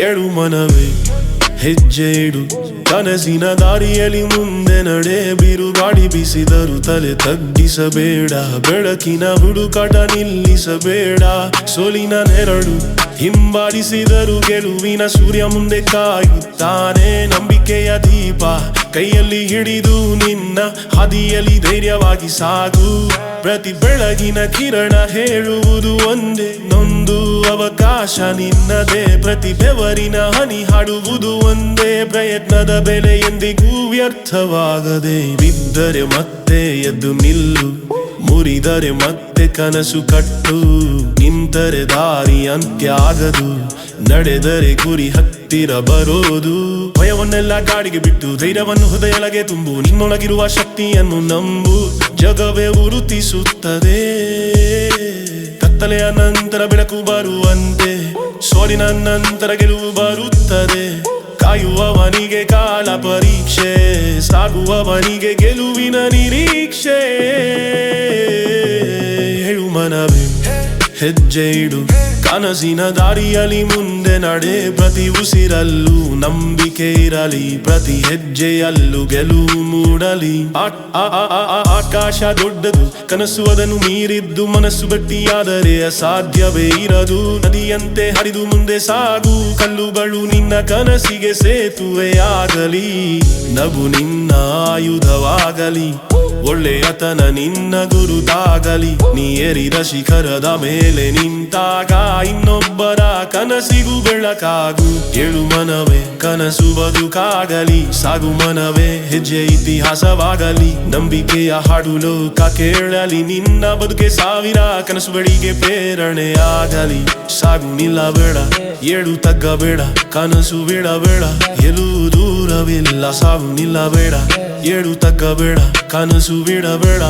ಏಳು ಮನವೇ ಹೆಜ್ಜೆ ಇಡು ಕನಸಿನ ದಾರಿಯಲ್ಲಿ ಮುಂದೆ ನಡೆ ಬಿರುಗಾಳಿ ಬೀಸಿದರು ತಲೆ ತಗ್ಗಿಸಬೇಡ ಬೆಳಕಿನ ಹುಡುಕಾಟ ನಿಲ್ಲಿಸಬೇಡ ಸೋಲಿನ ನೆರಳು ಹಿಂಬಾಲಿಸಿದರು ಗೆಲುವಿನ ಸೂರ್ಯ ಮುಂದೆ ಕಾಯುತ್ತಾನೆ ನಂಬಿಕೆಯ ದೀಪ ಕೈಯಲ್ಲಿ ಹಿಡಿದು ನಿನ್ನ ಹಾದಿಯಲ್ಲಿ ಧೈರ್ಯವಾಗಿ ಸಾಗು ಪ್ರತಿ ಬೆಳಗಿನ ಕಿರಣ ಹೇಳುವುದು ಒಂದೇ ನೊಂದು ಅವಕಾಶ ನಿನ್ನದೇ ಪ್ರತಿ ಬೆವರಿನ ಹನಿ ಹಾಡುವುದು ಒಂದೇ ಪ್ರಯತ್ನದ ಬೆಲೆ ಎಂದಿಗೂ ವ್ಯರ್ಥವಾಗದೆ ಬಿದ್ದರೆ ಮತ್ತೆ ಎದ್ದು ನಿಲ್ಲು ಮುರಿದರೆ ಮತ್ತೆ ಕನಸು ಕಟ್ಟು ನಿಂತರೆ ದಾರಿ ಅಂತ್ಯ ಆಗದು ನಡೆದರೆ ಗುರಿ ಹತ್ತಿರ ಬರೋದು ಭಯವನ್ನೆಲ್ಲ ಗಾಡಿಗೆ ಬಿಟ್ಟು ಧೈರ್ಯವನ್ನು ಹೃದಯೊಳಗೆ ತುಂಬು ನಿನ್ನೊಳಗಿರುವ ಶಕ್ತಿಯನ್ನು ನಂಬು ಜಗವೇ ಗುರುತಿಸುತ್ತದೆ ಕತ್ತಲೆಯ ನಂತರ ಬೆಳಕು ಬರುವಂತೆ ಸೋಲಿನ ನಂತರ ಗೆಲುವು ಬರುತ್ತದೆ ಕಾಯುವವನಿಗೆ ಕಾಲ ಪರೀಕ್ಷೆ ಸಾಗುವವನಿಗೆ ಗೆಲುವಿನ ನಿರೀಕ್ಷೆ ಹೇಳು ಮನವೇ ಹೆಜ್ಜೆ ಇಡು ಕನಸಿನ ದಾರಿಯಲ್ಲಿ ಮುಂದೆ ನಡೆ ಪ್ರತಿ ಉಸಿರಲ್ಲೂ ನಂಬಿಕೆ ಇರಲಿ ಪ್ರತಿ ಹೆಜ್ಜೆಯಲ್ಲೂ ಗೆಲುವು ಮೂಡಲಿ ಆಕಾಶ ದೊಡ್ಡದು ಕನಸು ಅದನ್ನು ಮೀರಿದ್ದು ಮನಸ್ಸು ಗಟ್ಟಿಯಾದರೆ ಅಸಾಧ್ಯವೇ ಇರದು ನದಿಯಂತೆ ಹರಿದು ಮುಂದೆ ಸಾಗು ಕಲ್ಲುಗಳು ನಿನ್ನ ಕನಸಿಗೆ ಸೇತುವೆಯಾಗಲಿ ನಗು ನಿನ್ನ ಆಯುಧವಾಗಲಿ ಒಳ್ಳೆಯತನ ನಿನ್ನ ಗುರುತಾಗಲಿ ನೀ ಏರಿದ ಶಿಖರದ ಮೇಲೆ ನಿಂತಾಗ ಇನ್ನೊಬ್ಬರ ಕನಸಿಗೂ ಬೆಳಕಾಗು ಏಳು ಮನವೇ ಕನಸು ಬದುಕಾಗಲಿ ಸಾಗು ಮನವೇ ಹೆಜ್ಜೆ ಇತಿಹಾಸವಾಗಲಿ ನಂಬಿಕೆಯ ಹಾಡು ಲೋಕ ಕೇಳಲಿ ನಿನ್ನ ಬದುಕೆ ಸಾವಿರ ಕನಸು ಬಳಿಗೆ ಪ್ರೇರಣೆಯಾಗಲಿ ಸಾಗು ನಿಲ್ಲಬೇಡ ಏಳು ತಗ್ಗಬೇಡ ಕನಸು ಬಿಡಬೇಡ ಎಲ್ಲೂ ದೂರವಿಲ್ಲ ಸಾಗು ನಿಲ್ಲಬೇಡ ಏಳು ತಗ್ಗಬೇಡ ಕನಸು ಬಿಡಬೇಡ